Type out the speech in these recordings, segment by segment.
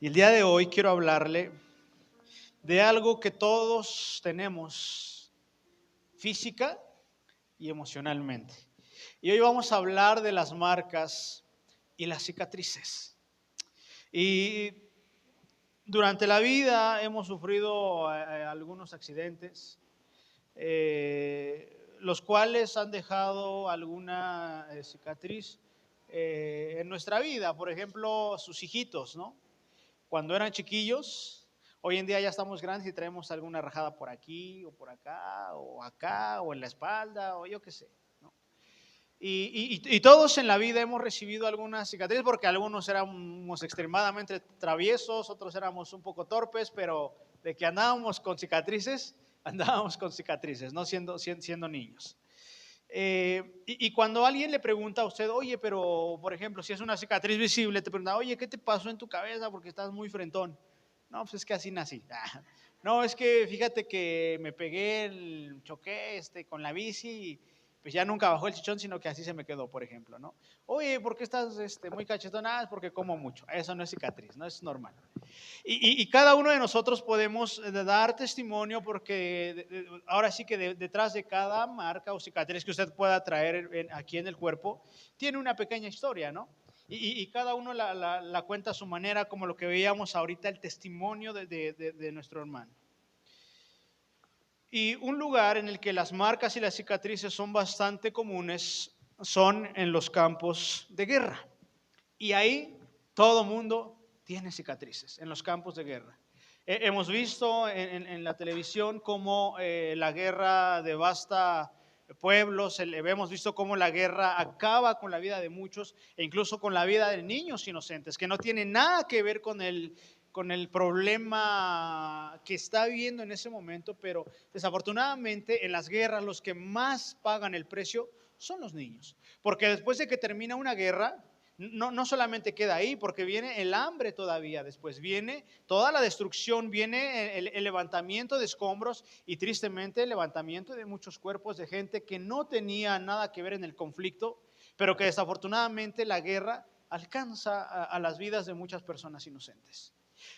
Y el día de hoy quiero hablarle de algo que todos tenemos física y emocionalmente. Y hoy vamos a hablar de las marcas y las cicatrices. Y durante la vida hemos sufrido algunos accidentes, los cuales han dejado alguna cicatriz en nuestra vida. Por ejemplo, sus hijitos, ¿no? Cuando eran chiquillos, hoy en día ya estamos grandes y traemos alguna rajada por aquí o por acá o en la espalda o yo qué sé, ¿no? Y todos en la vida hemos recibido algunas cicatrices porque algunos éramos extremadamente traviesos, otros éramos un poco torpes, pero de que andábamos con cicatrices, no siendo niños. Y cuando alguien le pregunta a usted, oye, pero por ejemplo, si es una cicatriz visible, te pregunta, oye, ¿qué te pasó en tu cabeza? Porque estás muy frentón. No, pues es que así nací. No, es que fíjate que me pegué, choqué con la bici y pues ya nunca bajó el chichón, sino que así se me quedó, por ejemplo, ¿no? Oye, ¿por qué estás muy cachetón? Ah, es porque como mucho. Eso no es cicatriz, no es normal. Y cada uno de nosotros podemos dar testimonio porque ahora sí que detrás de cada marca o cicatriz que usted pueda traer aquí en el cuerpo, tiene una pequeña historia, ¿no? Y cada uno la cuenta a su manera, como lo que veíamos ahorita, el testimonio de nuestro hermano. Y un lugar en el que las marcas y las cicatrices son bastante comunes son en los campos de guerra. Y ahí todo mundo tiene cicatrices, en los campos de guerra. Hemos visto en la televisión cómo la guerra devasta pueblos, hemos visto cómo la guerra acaba con la vida de muchos e incluso con la vida de niños inocentes, que no tienen nada que ver con el problema que está viviendo en ese momento, pero desafortunadamente en las guerras los que más pagan el precio son los niños, porque después de que termina una guerra, no solamente queda ahí, porque viene el hambre todavía, después viene toda la destrucción, viene el levantamiento de escombros y tristemente el levantamiento de muchos cuerpos de gente que no tenía nada que ver en el conflicto, pero que desafortunadamente la guerra alcanza a las vidas de muchas personas inocentes.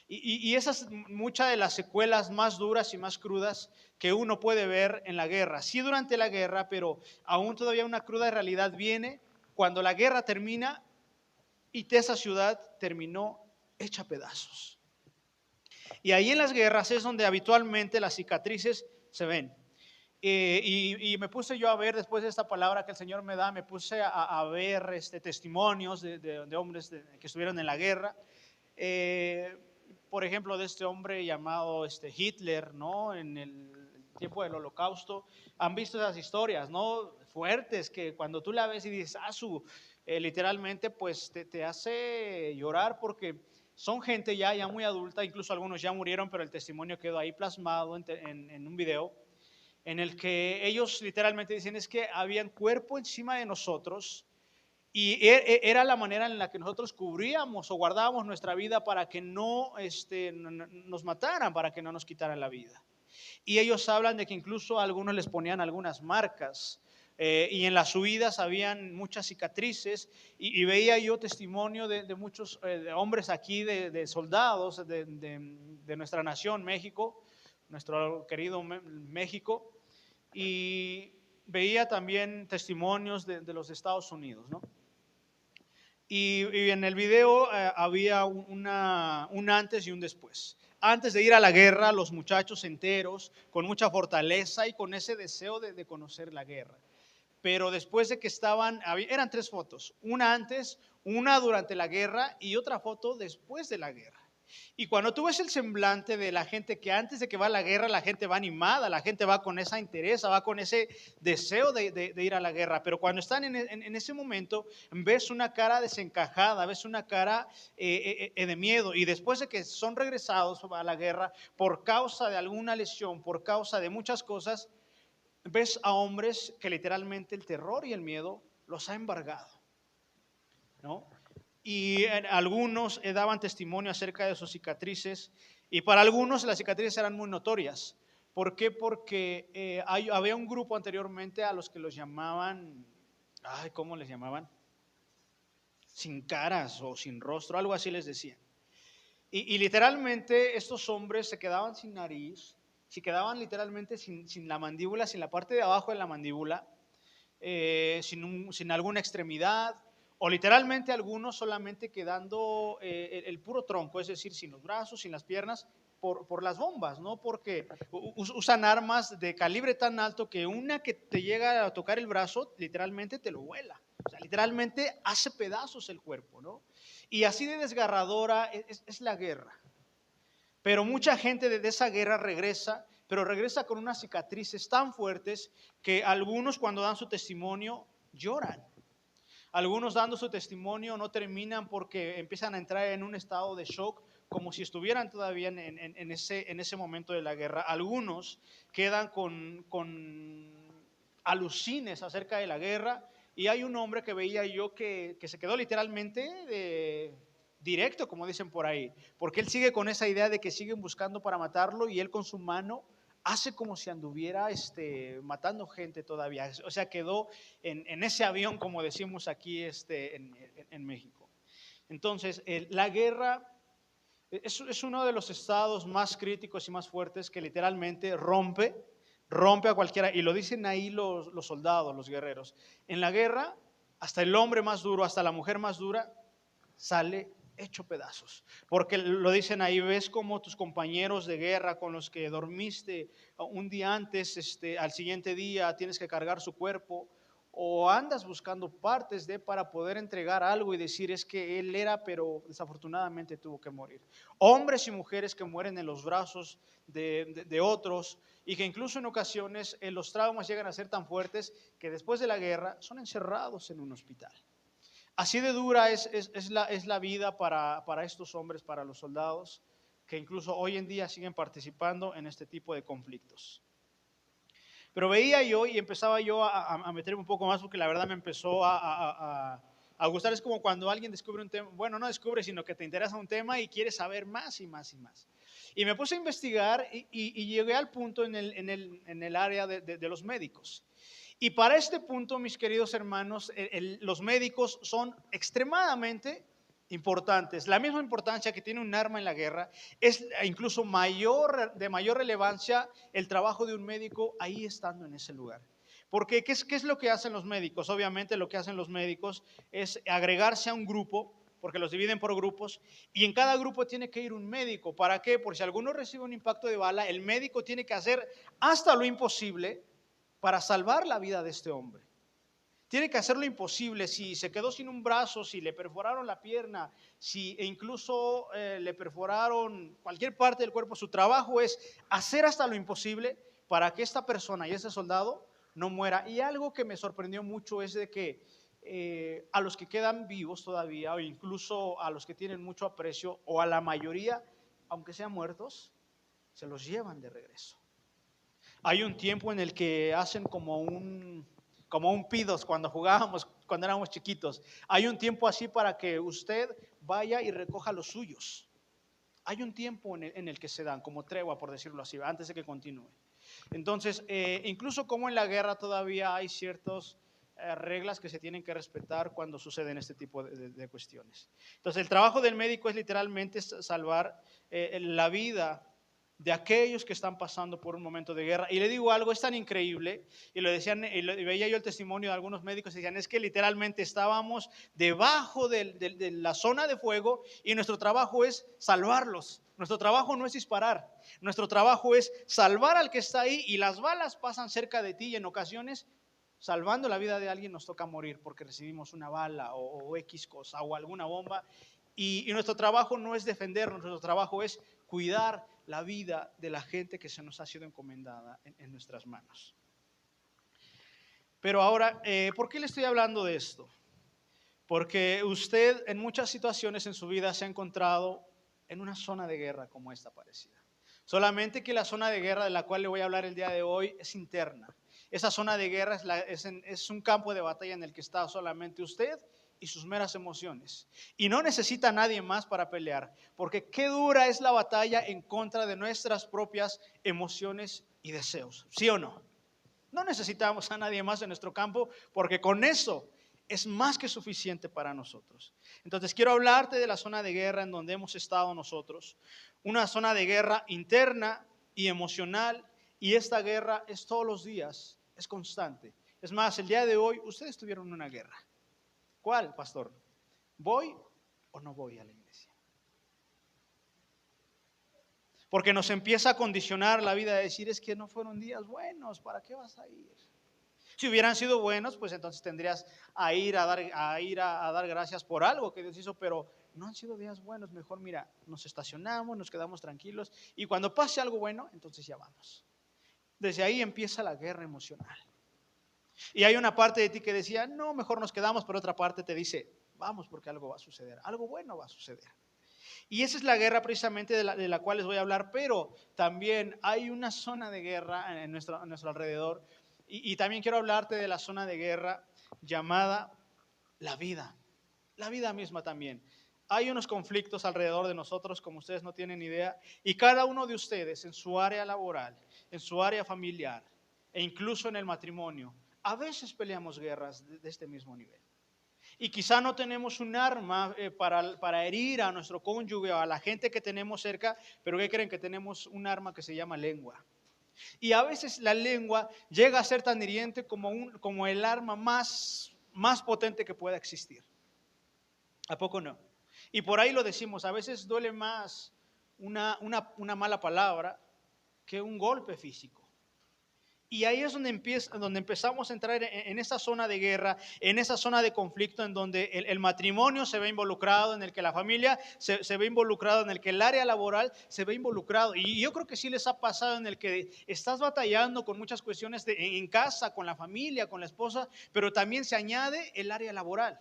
Y esas muchas de las secuelas más duras y más crudas que uno puede ver en la guerra, sí durante la guerra, pero aún todavía una cruda realidad viene cuando la guerra termina y esa ciudad terminó hecha pedazos. Y ahí en las guerras es donde habitualmente las cicatrices se ven. Y me puse yo a ver, después de esta palabra que el Señor me da, me puse a ver testimonios de hombres que estuvieron en la guerra. Por ejemplo, de este hombre llamado Hitler, ¿no? En el tiempo del Holocausto. Han visto esas historias, ¿no? Fuertes, que cuando tú la ves y dices, literalmente, pues te hace llorar porque son gente ya muy adulta, incluso algunos ya murieron, pero el testimonio quedó ahí plasmado en un video en el que ellos literalmente dicen es que habían cuerpo encima de nosotros y era la manera en la que nosotros cubríamos o guardábamos nuestra vida para que no nos mataran, para que no nos quitaran la vida. Y ellos hablan de que incluso a algunos les ponían algunas marcas. Y en las huidas habían muchas cicatrices y veía yo testimonio de muchos de hombres aquí, de soldados de nuestra nación, México, nuestro querido México, y veía también testimonios de los Estados Unidos, ¿no? Y en el video había un antes y un después. Antes de ir a la guerra, los muchachos enteros, con mucha fortaleza y con ese deseo de conocer la guerra. Pero después de que eran 3 fotos, una antes, una durante la guerra y otra foto después de la guerra. Y cuando tú ves el semblante de la gente que antes de que va a la guerra, la gente va animada, la gente va con esa interés, va con ese deseo de ir a la guerra. Pero cuando están en ese momento, ves una cara desencajada, ves una cara de miedo. Y después de que son regresados a la guerra por causa de alguna lesión, por causa de muchas cosas, ves a hombres que literalmente el terror y el miedo los ha embargado, ¿no? Y algunos daban testimonio acerca de sus cicatrices y para algunos las cicatrices eran muy notorias. ¿Por qué? Porque había un grupo anteriormente a los que los llamaban, ¿cómo les llamaban? Sin caras o sin rostro, algo así les decían. Y literalmente estos hombres se quedaban sin nariz, se quedaban literalmente sin la mandíbula, sin la parte de abajo de la mandíbula, sin alguna extremidad, o literalmente algunos solamente quedando el puro tronco, es decir, sin los brazos, sin las piernas, por las bombas, ¿no? Porque usan armas de calibre tan alto que una que te llega a tocar el brazo, literalmente te lo vuela. O sea, literalmente hace pedazos el cuerpo, ¿no? Y así de desgarradora es la guerra. Pero mucha gente de esa guerra regresa, pero regresa con unas cicatrices tan fuertes que algunos cuando dan su testimonio lloran. Algunos dando su testimonio no terminan porque empiezan a entrar en un estado de shock, como si estuvieran todavía en ese momento de la guerra. Algunos quedan con alucines acerca de la guerra. Y hay un hombre que veía yo que se quedó literalmente directo, como dicen por ahí, porque él sigue con esa idea de que siguen buscando para matarlo y él con su mano hace como si anduviera matando gente todavía. O sea, quedó en ese avión, como decimos aquí en México. Entonces, la guerra es uno de los estados más críticos y más fuertes que literalmente rompe a cualquiera. Y lo dicen ahí los soldados, los guerreros. En la guerra, hasta el hombre más duro, hasta la mujer más dura, sale hecho pedazos. Porque lo dicen ahí, ves como tus compañeros de guerra con los que dormiste un día antes, al siguiente día tienes que cargar su cuerpo, o andas buscando partes para poder entregar algo y decir es que él era, pero desafortunadamente tuvo que morir. Hombres y mujeres que mueren en los brazos de otros, y que incluso en ocasiones los traumas llegan a ser tan fuertes que después de la guerra son encerrados en un hospital. Así de dura es la vida para estos hombres, para los soldados, que incluso hoy en día siguen participando en este tipo de conflictos. Pero veía yo y empezaba yo a meterme un poco más porque la verdad me empezó a gustar. Es como cuando alguien descubre un tema, bueno, no descubre, sino que te interesa un tema y quieres saber más y más y más. Y me puse a investigar y llegué al punto en el área de los médicos. Y para este punto, mis queridos hermanos, los médicos son extremadamente importantes. La misma importancia que tiene un arma en la guerra, es incluso de mayor relevancia el trabajo de un médico ahí estando en ese lugar. Porque ¿qué es lo que hacen los médicos? Obviamente lo que hacen los médicos es agregarse a un grupo, porque los dividen por grupos, y en cada grupo tiene que ir un médico. ¿Para qué? Por si alguno recibe un impacto de bala, el médico tiene que hacer hasta lo imposible para salvar la vida de este hombre. Tiene que hacer lo imposible. Si se quedó sin un brazo, si le perforaron la pierna, e incluso le perforaron cualquier parte del cuerpo, su trabajo es hacer hasta lo imposible para que esta persona y ese soldado no muera. Y algo que me sorprendió mucho es de que a los que quedan vivos todavía, o incluso a los que tienen mucho aprecio, o a la mayoría, aunque sean muertos, se los llevan de regreso. Hay un tiempo en el que hacen como un pidos cuando jugábamos, cuando éramos chiquitos. Hay un tiempo así para que usted vaya y recoja los suyos. Hay un tiempo en el que se dan, como tregua, por decirlo así, antes de que continúe. Entonces, incluso como en la guerra todavía hay ciertas reglas que se tienen que respetar cuando suceden este tipo de cuestiones. Entonces, el trabajo del médico es literalmente salvar la vida de aquellos que están pasando por un momento de guerra. Y le digo algo, es tan increíble, y lo decían, y veía yo el testimonio de algunos médicos, y decían, es que literalmente estábamos debajo de la zona de fuego, y nuestro trabajo es salvarlos. Nuestro trabajo no es disparar, nuestro trabajo es salvar al que está ahí, y las balas pasan cerca de ti, y en ocasiones, salvando la vida de alguien, nos toca morir, porque recibimos una bala, o X cosa, o alguna bomba, y nuestro trabajo no es defendernos, nuestro trabajo es cuidar la vida de la gente que se nos ha sido encomendada en nuestras manos. Pero ahora, ¿por qué le estoy hablando de esto? Porque usted en muchas situaciones en su vida se ha encontrado en una zona de guerra como esta parecida. Solamente que la zona de guerra de la cual le voy a hablar el día de hoy es interna. Esa zona de guerra es un campo de batalla en el que está solamente usted y sus meras emociones. Y no necesita a nadie más para pelear, porque qué dura es la batalla en contra de nuestras propias emociones y deseos. ¿Sí o no? No necesitamos a nadie más en nuestro campo, porque con eso es más que suficiente para nosotros. Entonces quiero hablarte de la zona de guerra en donde hemos estado nosotros, una zona de guerra interna y emocional, y esta guerra es todos los días, es constante. Es más, el día de hoy ustedes tuvieron una guerra. ¿Cuál, pastor? ¿Voy o no voy a la iglesia? Porque nos empieza a condicionar la vida de decir, es que no fueron días buenos, ¿para qué vas a ir? Si hubieran sido buenos, pues entonces tendrías a ir a dar gracias por algo que Dios hizo, pero no han sido días buenos. Mejor, mira, nos estacionamos, nos quedamos tranquilos y cuando pase algo bueno, entonces ya vamos. Desde ahí empieza la guerra emocional. Y hay una parte de ti que decía, no, mejor nos quedamos, pero otra parte te dice, vamos porque algo va a suceder, algo bueno va a suceder. Y esa es la guerra precisamente de la cual les voy a hablar, pero también hay una zona de guerra a nuestro alrededor. Y también quiero hablarte de la zona de guerra llamada la vida misma también. Hay unos conflictos alrededor de nosotros, como ustedes no tienen idea, y cada uno de ustedes en su área laboral, en su área familiar, e incluso en el matrimonio, a veces peleamos guerras de este mismo nivel. Y quizá no tenemos un arma para herir a nuestro cónyuge o a la gente que tenemos cerca, pero ¿qué creen? Que tenemos un arma que se llama lengua. Y a veces la lengua llega a ser tan hiriente como el arma más potente que pueda existir. ¿A poco no? Y por ahí lo decimos, a veces duele más una mala palabra que un golpe físico. Y ahí es donde empezamos a entrar en esa zona de guerra, en esa zona de conflicto, en donde el matrimonio se ve involucrado, en el que la familia se ve involucrado, en el que el área laboral se ve involucrado. Y yo creo que sí les ha pasado en el que estás batallando con muchas cuestiones en casa, con la familia, con la esposa, pero también se añade el área laboral.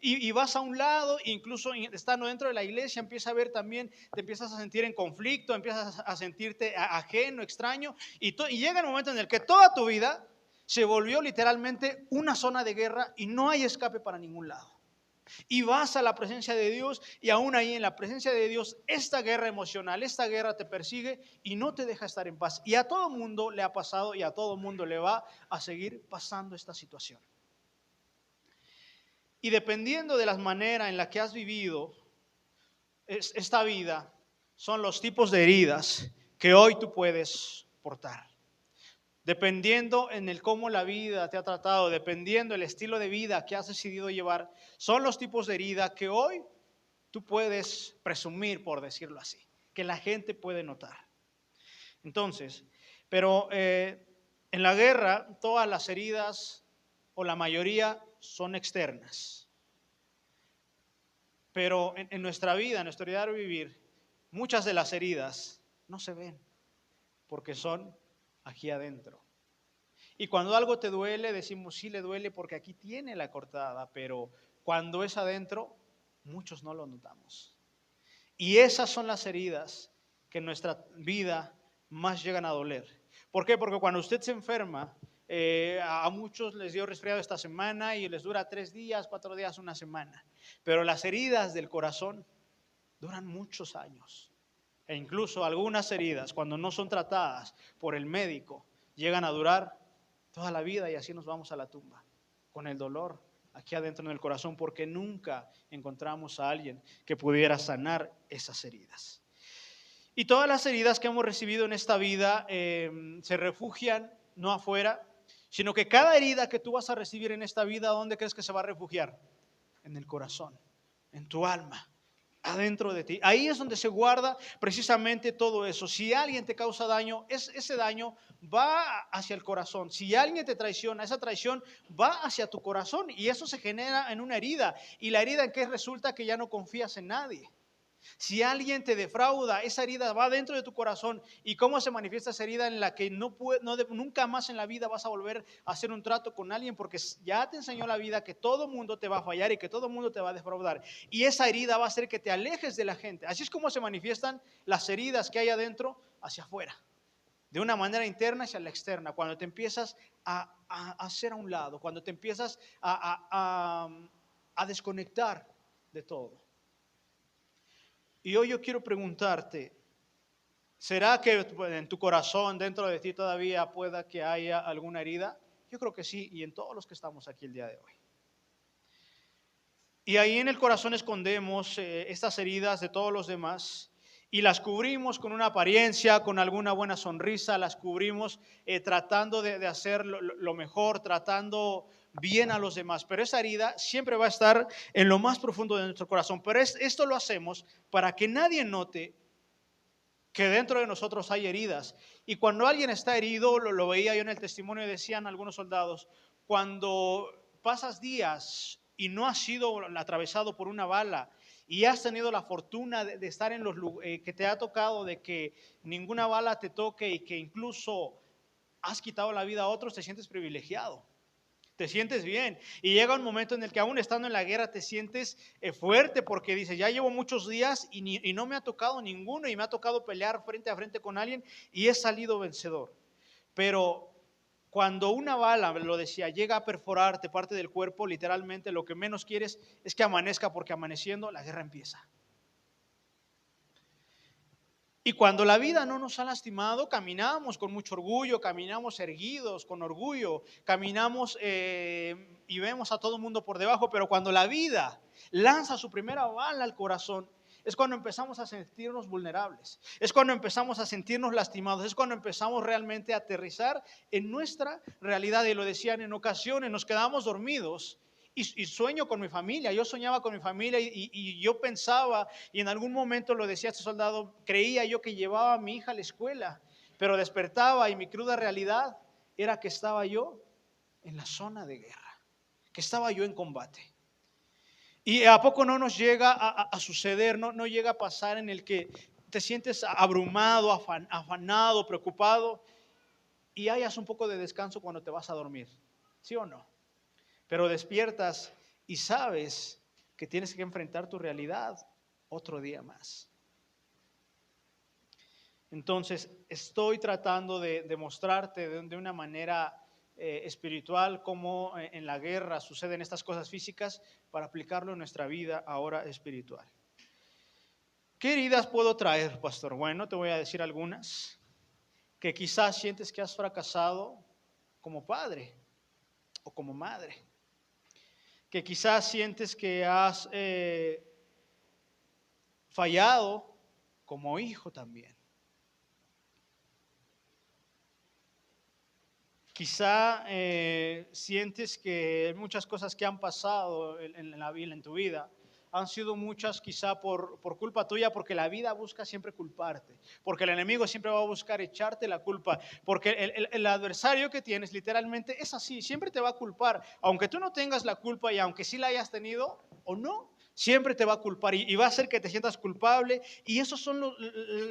Y vas a un lado, incluso estando dentro de la iglesia, empieza a ver también, te empiezas a sentir en conflicto, empiezas a sentirte ajeno, extraño, y llega el momento en el que toda tu vida se volvió literalmente una zona de guerra y no hay escape para ningún lado. Y vas a la presencia de Dios y aún ahí en la presencia de Dios, esta guerra emocional, esta guerra te persigue y no te deja estar en paz. Y a todo mundo le ha pasado y a todo mundo le va a seguir pasando esta situación. Y dependiendo de la manera en la que has vivido esta vida, son los tipos de heridas que hoy tú puedes portar. Dependiendo en el cómo la vida te ha tratado, dependiendo el estilo de vida que has decidido llevar, son los tipos de herida que hoy tú puedes presumir, por decirlo así, que la gente puede notar. Entonces, pero en la guerra todas las heridas o la mayoría son externas. Pero en nuestra vida, en nuestro diario vivir, muchas de las heridas no se ven porque son aquí adentro. Y cuando algo te duele, decimos sí le duele porque aquí tiene la cortada, pero cuando es adentro, muchos no lo notamos. Y esas son las heridas que en nuestra vida más llegan a doler. ¿Por qué? Porque cuando usted se enferma, a muchos les dio resfriado esta semana y les dura 3 días, 4 días, una semana. Pero las heridas del corazón duran muchos años. E incluso algunas heridas, cuando no son tratadas por el médico, llegan a durar toda la vida y así nos vamos a la tumba, con el dolor aquí adentro en el corazón, porque nunca encontramos a alguien que pudiera sanar esas heridas. Y todas las heridas que hemos recibido en esta vida se refugian no afuera, sino que cada herida que tú vas a recibir en esta vida, ¿dónde crees que se va a refugiar? En el corazón, en tu alma, adentro de ti. Ahí es donde se guarda precisamente todo eso. Si alguien te causa daño, ese daño va hacia el corazón. Si alguien te traiciona, esa traición va hacia tu corazón y eso se genera en una herida. Y la herida en que resulta que ya no confías en nadie. Si alguien te defrauda, esa herida va dentro de tu corazón. ¿Y cómo se manifiesta esa herida? En la que nunca más en la vida vas a volver a hacer un trato con alguien, porque ya te enseñó la vida que todo mundo te va a fallar y que todo mundo te va a defraudar. Y esa herida va a hacer que te alejes de la gente. Así es como se manifiestan las heridas que hay adentro hacia afuera. De una manera interna hacia la externa. Cuando te empiezas a hacer a un lado, cuando te empiezas a desconectar de todo. Y hoy yo quiero preguntarte, ¿será que en tu corazón, dentro de ti todavía pueda que haya alguna herida? Yo creo que sí, y en todos los que estamos aquí el día de hoy. Y ahí en el corazón escondemos estas heridas de todos los demás y las cubrimos con una apariencia, con alguna buena sonrisa, las cubrimos tratando de hacer lo mejor, tratando bien a los demás. Pero esa herida siempre va a estar en lo más profundo de nuestro corazón. Pero esto lo hacemos para que nadie note que dentro de nosotros hay heridas. Y cuando alguien está herido, lo veía yo en el testimonio, decían algunos soldados, cuando pasas días y no has sido atravesado por una bala y has tenido la fortuna de estar en los que te ha tocado, de que ninguna bala te toque y que incluso has quitado la vida a otros, te sientes privilegiado. Te sientes bien y llega un momento en el que aún estando en la guerra te sientes fuerte porque dices, ya llevo muchos días y no me ha tocado ninguno y me ha tocado pelear frente a frente con alguien y he salido vencedor. Pero cuando una bala, lo decía, llega a perforarte parte del cuerpo, literalmente lo que menos quieres es que amanezca, porque amaneciendo la guerra empieza. Y cuando la vida no nos ha lastimado, caminamos con mucho orgullo, caminamos erguidos, con orgullo, caminamos y vemos a todo el mundo por debajo, pero cuando la vida lanza su primera bala al corazón, es cuando empezamos a sentirnos vulnerables, es cuando empezamos a sentirnos lastimados, es cuando empezamos realmente a aterrizar en nuestra realidad. Y lo decían, en ocasiones nos quedamos dormidos. Y sueño con mi familia, yo soñaba con mi familia y yo pensaba, y en algún momento lo decía este soldado, creía yo que llevaba a mi hija a la escuela, pero despertaba y mi cruda realidad era que estaba yo en la zona de guerra, que estaba yo en combate. Y a poco no nos llega a suceder, no llega a pasar en el que te sientes abrumado, afanado, preocupado y hayas un poco de descanso cuando te vas a dormir, ¿sí o no? Pero despiertas y sabes que tienes que enfrentar tu realidad otro día más. Entonces, estoy tratando de mostrarte de una manera espiritual cómo en la guerra suceden estas cosas físicas para aplicarlo en nuestra vida ahora espiritual. ¿Qué heridas puedo traer, pastor? Bueno, te voy a decir algunas que quizás sientes que has fracasado como padre o como madre, que quizás sientes que has fallado como hijo también. Quizá sientes que muchas cosas que han pasado en la vida, en tu vida, han sido muchas quizá por culpa tuya, porque la vida busca siempre culparte, porque el enemigo siempre va a buscar echarte la culpa, porque el adversario que tienes literalmente es así, siempre te va a culpar, aunque tú no tengas la culpa y aunque sí la hayas tenido o no, siempre te va a culpar y va a hacer que te sientas culpable. Y esos son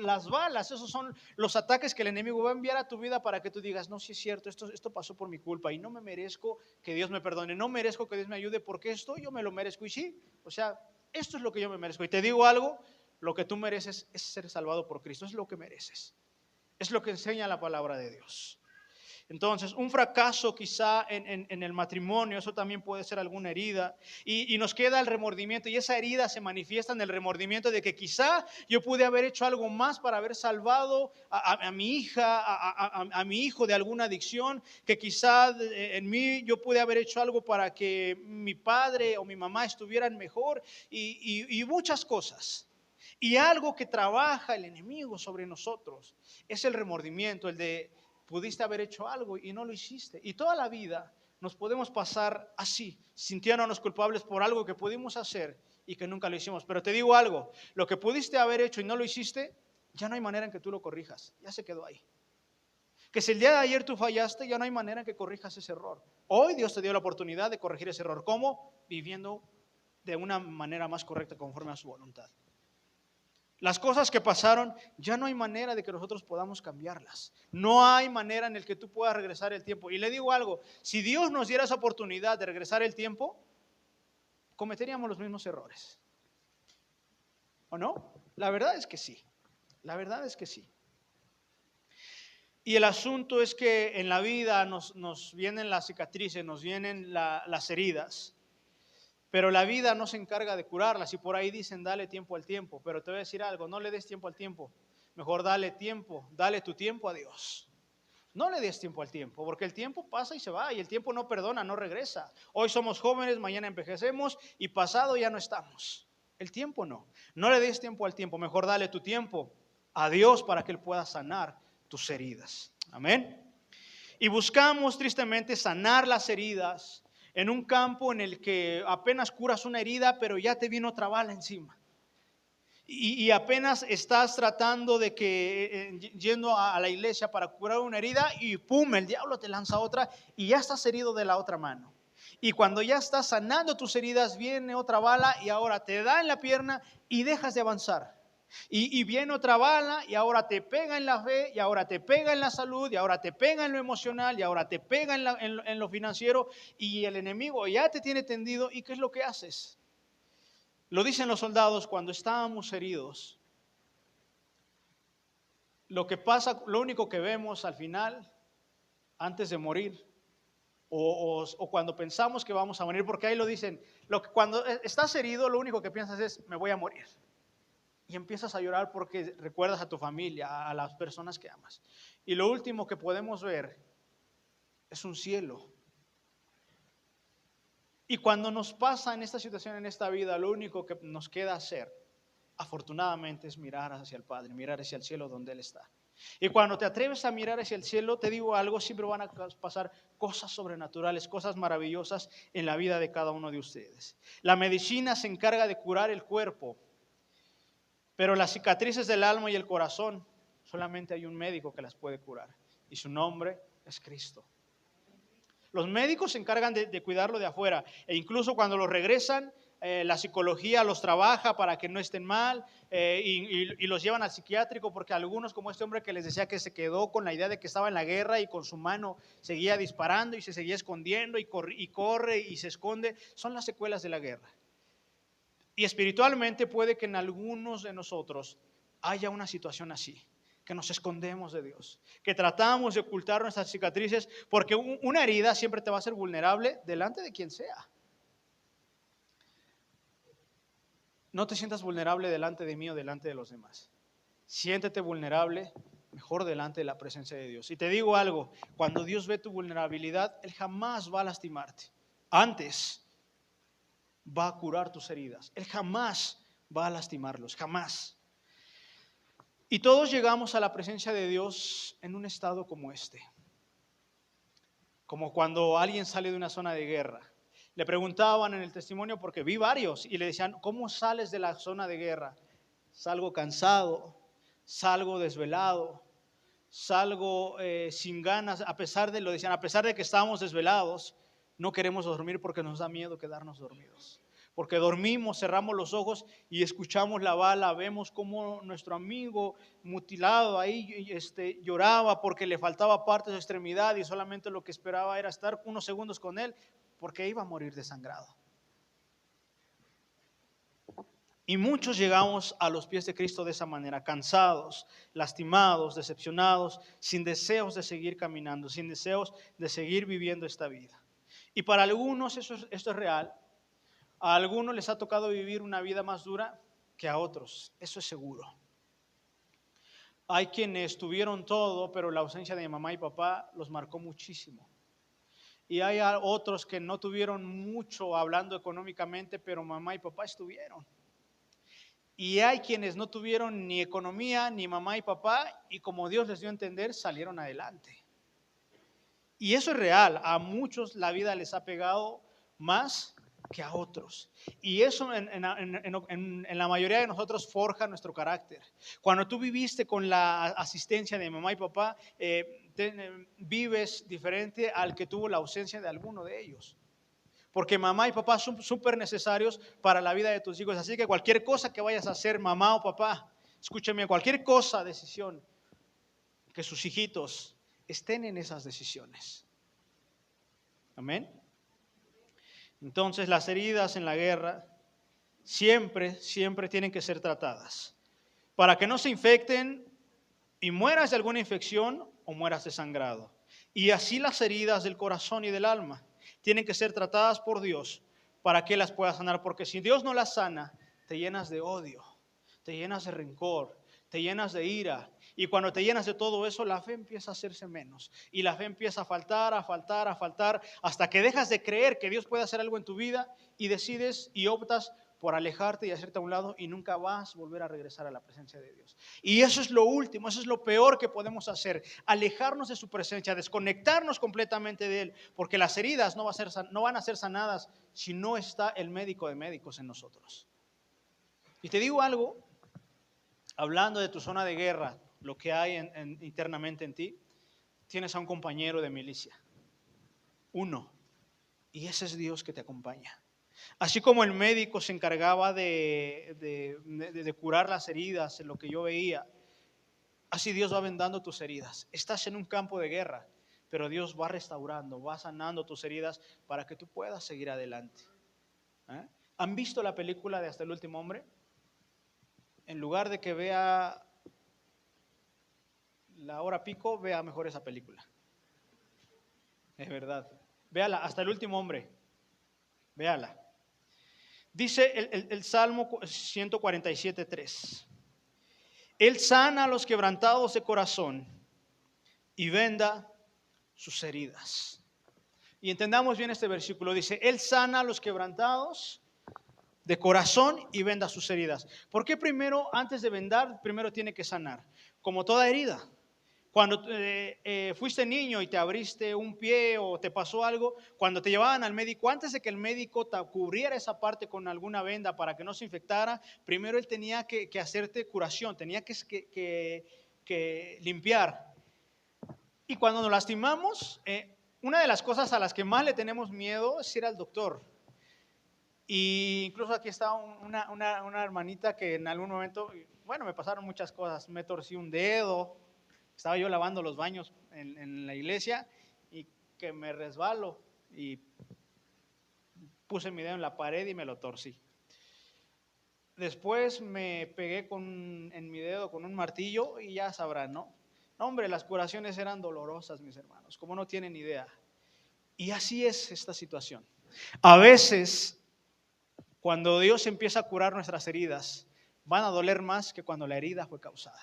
las balas, esos son los ataques que el enemigo va a enviar a tu vida para que tú digas, no, sí es cierto, esto pasó por mi culpa y no me merezco que Dios me perdone, no merezco que Dios me ayude, porque esto yo me lo merezco. Y sí, o sea, esto es lo que yo me merezco. Y te digo algo, lo que tú mereces es ser salvado por Cristo, es lo que mereces. Es lo que enseña la palabra de Dios. Entonces, un fracaso quizá en el matrimonio, eso también puede ser alguna herida. Y nos queda el remordimiento, y esa herida se manifiesta en el remordimiento de que quizá yo pude haber hecho algo más para haber salvado a mi hija, a mi hijo de alguna adicción, que quizá en mí yo pude haber hecho algo para que mi padre o mi mamá estuvieran mejor y muchas cosas. Y algo que trabaja el enemigo sobre nosotros es el remordimiento, el de pudiste haber hecho algo y no lo hiciste. Y toda la vida nos podemos pasar así, sintiéndonos culpables por algo que pudimos hacer y que nunca lo hicimos. Pero te digo algo, lo que pudiste haber hecho y no lo hiciste, ya no hay manera en que tú lo corrijas, ya se quedó ahí. Que si el día de ayer tú fallaste, ya no hay manera en que corrijas ese error. Hoy Dios te dio la oportunidad de corregir ese error. ¿Cómo? Viviendo de una manera más correcta conforme a su voluntad. Las cosas que pasaron, ya no hay manera de que nosotros podamos cambiarlas. No hay manera en el que tú puedas regresar el tiempo. Y le digo algo, si Dios nos diera esa oportunidad de regresar el tiempo, cometeríamos los mismos errores. ¿O no? La verdad es que sí. La verdad es que sí. Y el asunto es que en la vida nos vienen las cicatrices, nos vienen las heridas. Pero la vida no se encarga de curarlas y por ahí dicen dale tiempo al tiempo. Pero te voy a decir algo, no le des tiempo al tiempo. Mejor dale tiempo, dale tu tiempo a Dios. No le des tiempo al tiempo, porque el tiempo pasa y se va, y el tiempo no perdona, no regresa. Hoy somos jóvenes, mañana envejecemos y pasado ya no estamos. El tiempo no. No le des tiempo al tiempo, mejor dale tu tiempo a Dios para que Él pueda sanar tus heridas. Amén. Y buscamos tristemente sanar las heridas en un campo en el que apenas curas una herida, pero ya te vino otra bala encima. Y apenas estás tratando de que, yendo a la iglesia para curar una herida, y pum, el diablo te lanza otra y ya estás herido de la otra mano. Y cuando ya estás sanando tus heridas, viene otra bala y ahora te da en la pierna y dejas de avanzar. Y viene otra bala y ahora te pega en la fe, y ahora te pega en la salud, y ahora te pega en lo emocional, y ahora te pega en lo financiero, y el enemigo ya te tiene tendido. ¿Y qué es lo que haces? Lo dicen los soldados: cuando estábamos heridos, lo que pasa, lo único que vemos al final, antes de morir, o cuando pensamos que vamos a morir, porque ahí lo dicen, cuando estás herido, lo único que piensas es: me voy a morir. Y empiezas a llorar porque recuerdas a tu familia, a las personas que amas. Y lo último que podemos ver es un cielo. Y cuando nos pasa en esta situación, en esta vida, lo único que nos queda hacer, afortunadamente, es mirar hacia el Padre, mirar hacia el cielo donde Él está. Y cuando te atreves a mirar hacia el cielo, te digo algo: siempre van a pasar cosas sobrenaturales, cosas maravillosas en la vida de cada uno de ustedes. La medicina se encarga de curar el cuerpo, pero las cicatrices del alma y el corazón, solamente hay un médico que las puede curar, y su nombre es Cristo. Los médicos se encargan de cuidarlo de afuera, e incluso cuando los regresan, la psicología los trabaja para que no estén mal, y los llevan al psiquiátrico, porque algunos, como este hombre que les decía que se quedó con la idea de que estaba en la guerra y con su mano seguía disparando y se seguía escondiendo y corre y se esconde, son las secuelas de la guerra. Y espiritualmente puede que en algunos de nosotros haya una situación así, que nos escondemos de Dios, que tratamos de ocultar nuestras cicatrices, porque una herida siempre te va a hacer vulnerable delante de quien sea. No te sientas vulnerable delante de mí o delante de los demás. Siéntete vulnerable, mejor delante de la presencia de Dios. Y te digo algo: cuando Dios ve tu vulnerabilidad, Él jamás va a lastimarte. Antes, va a curar tus heridas. Él jamás va a lastimarlos, jamás. Y todos llegamos a la presencia de Dios en un estado como este. Como cuando alguien sale de una zona de guerra. Le preguntaban en el testimonio, porque vi varios, y le decían: ¿cómo sales de la zona de guerra? Salgo cansado, salgo desvelado, salgo sin ganas, a pesar de que estábamos desvelados, no queremos dormir porque nos da miedo quedarnos dormidos. Porque dormimos, cerramos los ojos y escuchamos la bala, vemos cómo nuestro amigo mutilado ahí lloraba porque le faltaba parte de su extremidad, y solamente lo que esperaba era estar unos segundos con él, porque iba a morir desangrado. Y muchos llegamos a los pies de Cristo de esa manera: cansados, lastimados, decepcionados, sin deseos de seguir caminando, sin deseos de seguir viviendo esta vida. Y para algunos esto es real. A algunos les ha tocado vivir una vida más dura que a otros, eso es seguro. Hay quienes tuvieron todo, pero la ausencia de mamá y papá los marcó muchísimo. Y hay otros que no tuvieron mucho hablando económicamente, pero mamá y papá estuvieron. Y hay quienes no tuvieron ni economía, ni mamá y papá, y como Dios les dio a entender, salieron adelante. Y eso es real. A muchos la vida les ha pegado más que a otros. Y eso en la mayoría de nosotros forja nuestro carácter. Cuando tú viviste con la asistencia de mamá y papá, vives diferente al que tuvo la ausencia de alguno de ellos. Porque mamá y papá son súper necesarios para la vida de tus hijos. Así que cualquier cosa que vayas a hacer, mamá o papá, escúchame, cualquier cosa, decisión, que sus hijitos estén en esas decisiones. Amén. Entonces, las heridas en la guerra siempre tienen que ser tratadas, para que no se infecten y mueras de alguna infección o mueras desangrado. Y así las heridas del corazón y del alma tienen que ser tratadas por Dios para que las pueda sanar, porque si Dios no las sana, te llenas de odio, te llenas de rencor, te llenas de ira, Y cuando te llenas de todo eso, la fe empieza a hacerse menos. Y la fe empieza a faltar, a faltar, a faltar, hasta que dejas de creer que Dios puede hacer algo en tu vida y decides y optas por alejarte y hacerte a un lado y nunca vas a volver a regresar a la presencia de Dios. Y eso es lo último, eso es lo peor que podemos hacer, alejarnos de su presencia, desconectarnos completamente de Él, porque las heridas no van a ser sanadas si no está el médico de médicos en nosotros. Y te digo algo, hablando de tu zona de guerra, lo que hay internamente en ti, tienes a un compañero de milicia, uno, y ese es Dios que te acompaña. Así como el médico se encargaba de curar las heridas, en lo que yo veía, así Dios va vendando tus heridas. Estás en un campo de guerra, pero Dios va restaurando, va sanando tus heridas para que tú puedas seguir adelante. ¿Han visto la película de Hasta el último hombre? En lugar de que vea La hora pico, vea mejor esa película. Es verdad. Véala, Hasta el último hombre. Véala. Dice el Salmo 147:3. Él sana a los quebrantados de corazón y venda sus heridas. Y entendamos bien este versículo. Dice, Él sana a los quebrantados de corazón y venda sus heridas. ¿Por qué primero, antes de vendar, primero tiene que sanar? Como toda herida. Cuando fuiste niño y te abriste un pie o te pasó algo, cuando te llevaban al médico, antes de que el médico te cubriera esa parte con alguna venda para que no se infectara, primero él tenía que hacerte curación, tenía que limpiar. Y cuando nos lastimamos, una de las cosas a las que más le tenemos miedo es ir al doctor. Y incluso aquí está una hermanita que en algún momento, bueno, me pasaron muchas cosas, me torcí un dedo. Estaba yo lavando los baños en la iglesia y que me resbalo y puse mi dedo en la pared y me lo torcí. Después me pegué en mi dedo con un martillo y ya sabrán, ¿no? Hombre, las curaciones eran dolorosas, mis hermanos, como no tienen idea. Y así es esta situación. A veces, cuando Dios empieza a curar nuestras heridas, van a doler más que cuando la herida fue causada.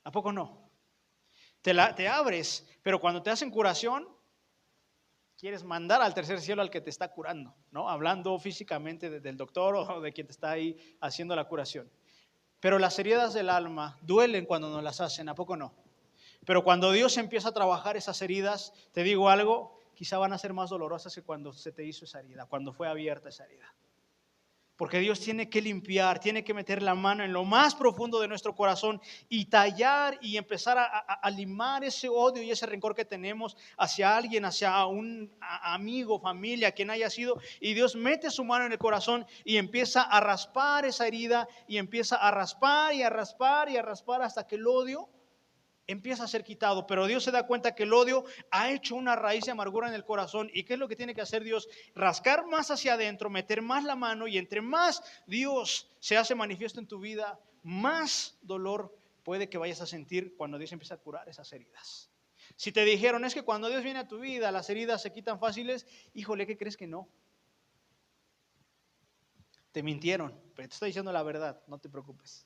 ¿A poco no? Te abres, pero cuando te hacen curación, quieres mandar al tercer cielo al que te está curando, ¿no? Hablando físicamente del doctor o de quien te está ahí haciendo la curación. Pero las heridas del alma duelen cuando nos las hacen, ¿a poco no? Pero cuando Dios empieza a trabajar esas heridas, te digo algo, quizá van a ser más dolorosas que cuando se te hizo esa herida, cuando fue abierta esa herida. Porque Dios tiene que limpiar, tiene que meter la mano en lo más profundo de nuestro corazón y tallar y empezar a limar ese odio y ese rencor que tenemos hacia alguien, hacia un amigo, familia, quien haya sido. Y Dios mete su mano en el corazón y empieza a raspar esa herida y empieza a raspar y a raspar y a raspar hasta que el odio empieza a ser quitado, pero Dios se da cuenta que el odio ha hecho una raíz de amargura en el corazón. ¿Y qué es lo que tiene que hacer Dios? Rascar más hacia adentro, meter más la mano, y entre más Dios se hace manifiesto en tu vida, más dolor puede que vayas a sentir cuando Dios empieza a curar esas heridas. Si te dijeron, es que cuando Dios viene a tu vida las heridas se quitan fáciles, híjole, ¿qué crees que no? Te mintieron, pero te estoy diciendo la verdad, no te preocupes.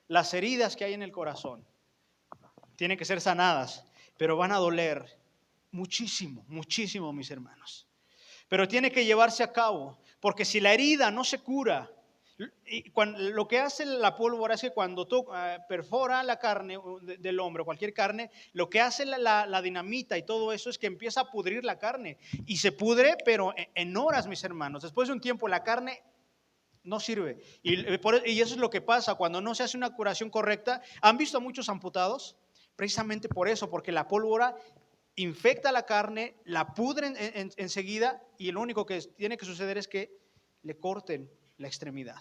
Las heridas que hay en el corazón tienen que ser sanadas, pero van a doler muchísimo, muchísimo, mis hermanos. Pero tiene que llevarse a cabo, porque si la herida no se cura, lo que hace la pólvora es que cuando perfora la carne del hombre, cualquier carne, lo que hace la dinamita y todo eso es que empieza a pudrir la carne. Y se pudre, pero en horas, mis hermanos. Después de un tiempo la carne no sirve. Y eso es lo que pasa cuando no se hace una curación correcta. ¿Han visto a muchos amputados? Precisamente por eso, porque la pólvora infecta la carne, la pudren enseguida y lo único que tiene que suceder es que le corten la extremidad.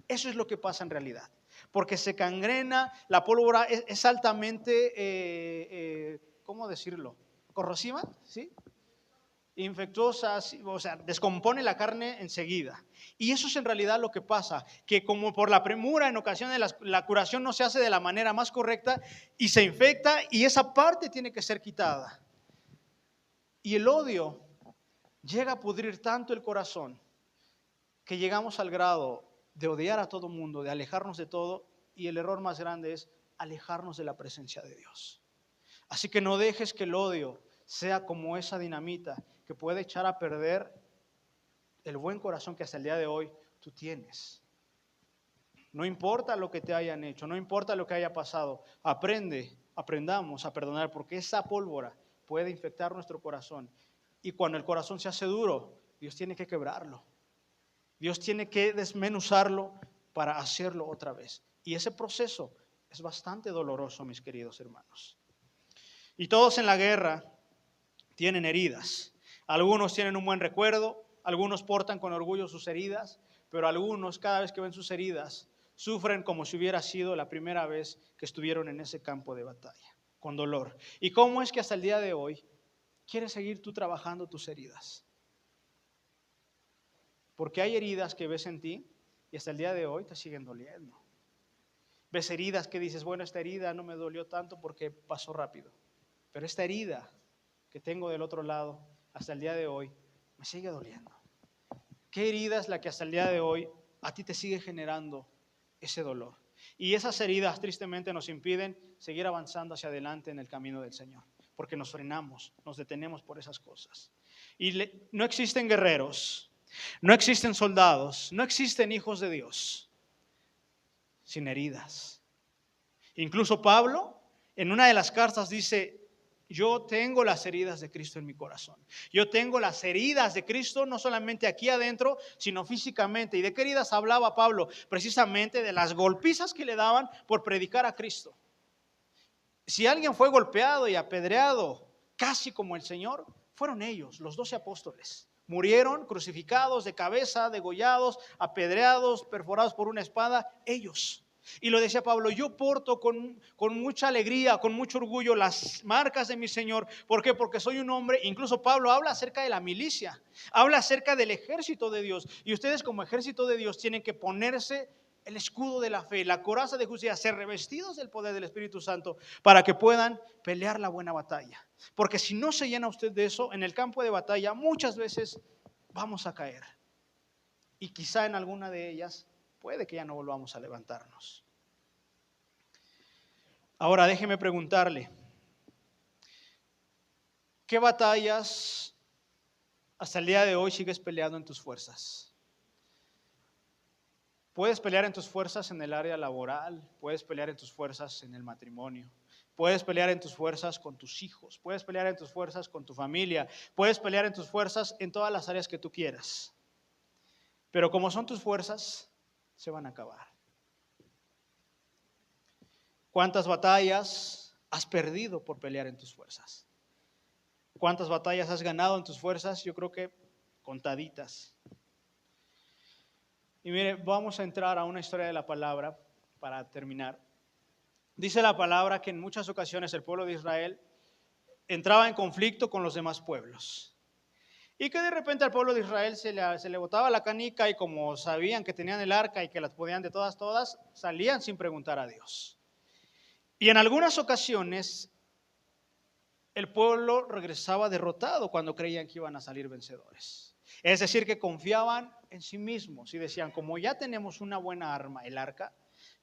Eso es lo que pasa en realidad, porque se gangrena, la pólvora es altamente, ¿cómo decirlo? Corrosiva, ¿sí? Infectuosa, o sea, descompone la carne enseguida. Y eso es en realidad lo que pasa, que como por la premura en ocasiones la curación no se hace de la manera más correcta y se infecta y esa parte tiene que ser quitada. Y el odio llega a pudrir tanto el corazón que llegamos al grado de odiar a todo mundo, de alejarnos de todo y el error más grande es alejarnos de la presencia de Dios. Así que no dejes que el odio sea como esa dinamita que puede echar a perder el buen corazón que hasta el día de hoy tú tienes. No importa lo que te hayan hecho, no importa lo que haya pasado, aprendamos a perdonar, porque esa pólvora puede infectar nuestro corazón. Y cuando el corazón se hace duro, Dios tiene que quebrarlo. Dios tiene que desmenuzarlo para hacerlo otra vez. Y ese proceso es bastante doloroso, mis queridos hermanos. Y todos en la guerra tienen heridas. Algunos tienen un buen recuerdo, algunos portan con orgullo sus heridas, pero algunos, cada vez que ven sus heridas, sufren como si hubiera sido la primera vez que estuvieron en ese campo de batalla, con dolor. ¿Y cómo es que hasta el día de hoy quieres seguir tú trabajando tus heridas? Porque hay heridas que ves en ti y hasta el día de hoy te siguen doliendo. Ves heridas que dices, bueno, esta herida no me dolió tanto porque pasó rápido, pero esta herida que tengo del otro lado hasta el día de hoy me sigue doliendo. ¿Qué herida es la que hasta el día de hoy a ti te sigue generando ese dolor? Y esas heridas tristemente nos impiden seguir avanzando hacia adelante en el camino del Señor, porque nos frenamos, nos detenemos por esas cosas. Y no existen guerreros, no existen soldados, no existen hijos de Dios sin heridas. Incluso Pablo en una de las cartas dice, yo tengo las heridas de Cristo en mi corazón. Yo tengo las heridas de Cristo no solamente aquí adentro, sino físicamente. ¿Y de qué heridas hablaba Pablo? Precisamente de las golpizas que le daban por predicar a Cristo. Si alguien fue golpeado y apedreado casi como el Señor, fueron ellos, los 12 apóstoles. Murieron crucificados de cabeza, degollados, apedreados, perforados por una espada, ellos. Y lo decía Pablo, yo porto con mucha alegría, con mucho orgullo las marcas de mi Señor. ¿Por qué? Porque soy un hombre, incluso Pablo habla acerca de la milicia, habla acerca del ejército de Dios. Y ustedes como ejército de Dios tienen que ponerse el escudo de la fe, la coraza de justicia, ser revestidos del poder del Espíritu Santo para que puedan pelear la buena batalla. Porque si no se llena usted de eso, en el campo de batalla muchas veces vamos a caer. Y quizá en alguna de ellas puede que ya no volvamos a levantarnos. Ahora déjeme preguntarle, ¿qué batallas hasta el día de hoy sigues peleando en tus fuerzas? Puedes pelear en tus fuerzas en el área laboral, puedes pelear en tus fuerzas en el matrimonio, puedes pelear en tus fuerzas con tus hijos, puedes pelear en tus fuerzas con tu familia, puedes pelear en tus fuerzas en todas las áreas que tú quieras. Pero como son tus fuerzas, se van a acabar. ¿Cuántas batallas has perdido por pelear en tus fuerzas? ¿Cuántas batallas has ganado en tus fuerzas? Yo creo que contaditas. Y mire, vamos a entrar a una historia de la palabra para terminar. Dice la palabra que en muchas ocasiones el pueblo de Israel entraba en conflicto con los demás pueblos. Y que de repente al pueblo de Israel se le botaba la canica y como sabían que tenían el arca y que las podían de todas, salían sin preguntar a Dios. Y en algunas ocasiones el pueblo regresaba derrotado cuando creían que iban a salir vencedores. Es decir, que confiaban en sí mismos y decían, como ya tenemos una buena arma, el arca,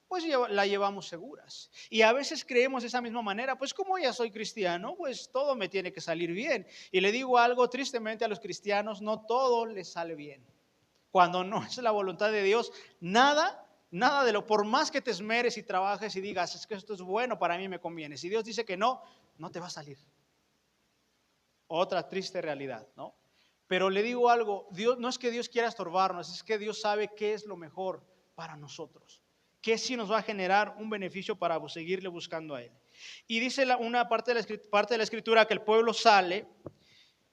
pues la llevamos seguras. Y a veces creemos de esa misma manera, pues como ya soy cristiano, pues todo me tiene que salir bien. Y le digo algo, tristemente a los cristianos, no todo les sale bien. Cuando no es la voluntad de Dios, nada de lo, por más que te esmeres y trabajes y digas, es que esto es bueno, para mí me conviene. Si Dios dice que no, no te va a salir. Otra triste realidad, ¿no? Pero le digo algo, Dios, no es que Dios quiera estorbarnos, es que Dios sabe qué es lo mejor para nosotros, qué sí nos va a generar un beneficio para seguirle buscando a Él. Y dice una parte de la escritura que el pueblo sale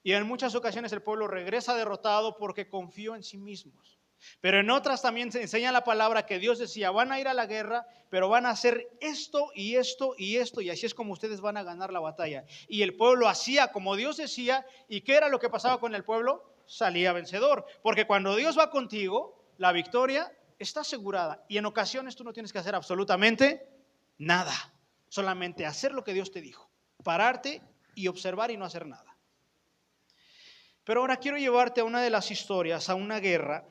y en muchas ocasiones el pueblo regresa derrotado porque confió en sí mismos. Pero en otras también se enseña la palabra que Dios decía, van a ir a la guerra, pero van a hacer esto y esto y esto, y así es como ustedes van a ganar la batalla. Y el pueblo hacía como Dios decía, ¿y qué era lo que pasaba con el pueblo? Salía vencedor, porque cuando Dios va contigo, la victoria está asegurada. Y en ocasiones tú no tienes que hacer absolutamente nada, solamente hacer lo que Dios te dijo, pararte y observar y no hacer nada. Pero ahora quiero llevarte a una de las historias, a una guerra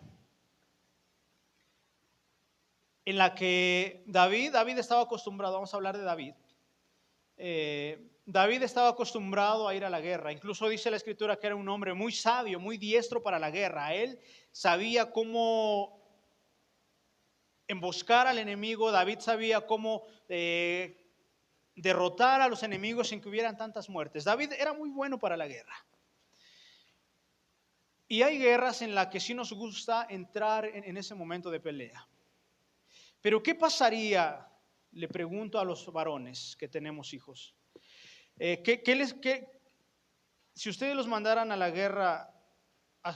en la que David estaba acostumbrado, vamos a hablar de David. David estaba acostumbrado a ir a la guerra. Incluso dice la escritura que era un hombre muy sabio, muy diestro para la guerra. Él sabía cómo emboscar al enemigo. David sabía cómo derrotar a los enemigos sin que hubieran tantas muertes. David era muy bueno para la guerra. Y hay guerras en las que sí nos gusta entrar en ese momento de pelea. Pero ¿qué pasaría? Le pregunto a los varones que tenemos hijos. Si ustedes los mandaran a la guerra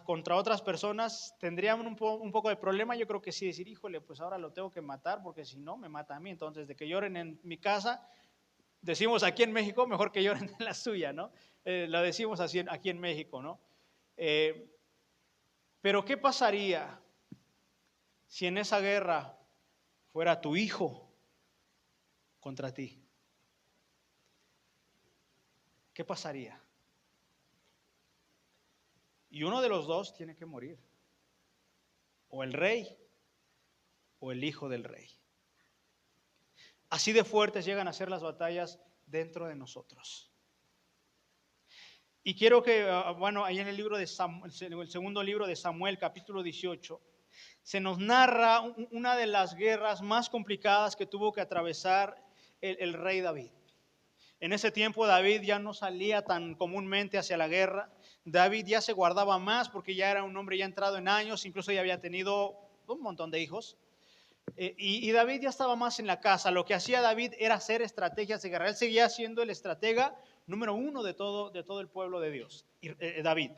contra otras personas, ¿tendrían un poco de problema? Yo creo que sí, decir, híjole, pues ahora lo tengo que matar porque si no, me mata a mí. Entonces, de que lloren en mi casa, decimos aquí en México, mejor que lloren en la suya, ¿no? Lo decimos así aquí en México, ¿no? Pero ¿qué pasaría si en esa guerra fuera tu hijo contra ti? ¿Qué pasaría? Y uno de los dos tiene que morir. O el rey o el hijo del rey. Así de fuertes llegan a ser las batallas dentro de nosotros. Y quiero que, bueno, ahí en el libro de Samuel, el segundo libro de Samuel, capítulo 18, se nos narra una de las guerras más complicadas que tuvo que atravesar el rey David. En ese tiempo David ya no salía tan comúnmente hacia la guerra. David ya se guardaba más porque ya era un hombre ya entrado en años, incluso ya había tenido un montón de hijos. Y David ya estaba más en la casa. Lo que hacía David era hacer estrategias de guerra. Él seguía siendo el estratega número uno de todo el pueblo de Dios, David.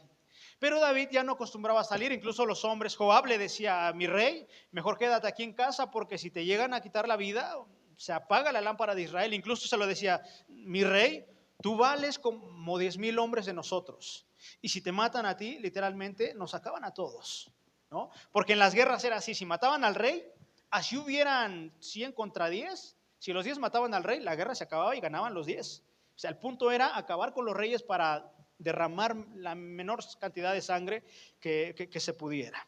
Pero David ya no acostumbraba a salir. Incluso los hombres, Joab le decía a mi rey, mejor quédate aquí en casa porque si te llegan a quitar la vida, se apaga la lámpara de Israel. Incluso se lo decía, mi rey, tú vales como 10,000 hombres de nosotros. Y si te matan a ti, literalmente nos acaban a todos, ¿no? Porque en las guerras era así, si mataban al rey, así hubieran 100 contra 10, si los 10 mataban al rey, la guerra se acababa y ganaban los 10. O sea, el punto era acabar con los reyes para derramar la menor cantidad de sangre que se pudiera.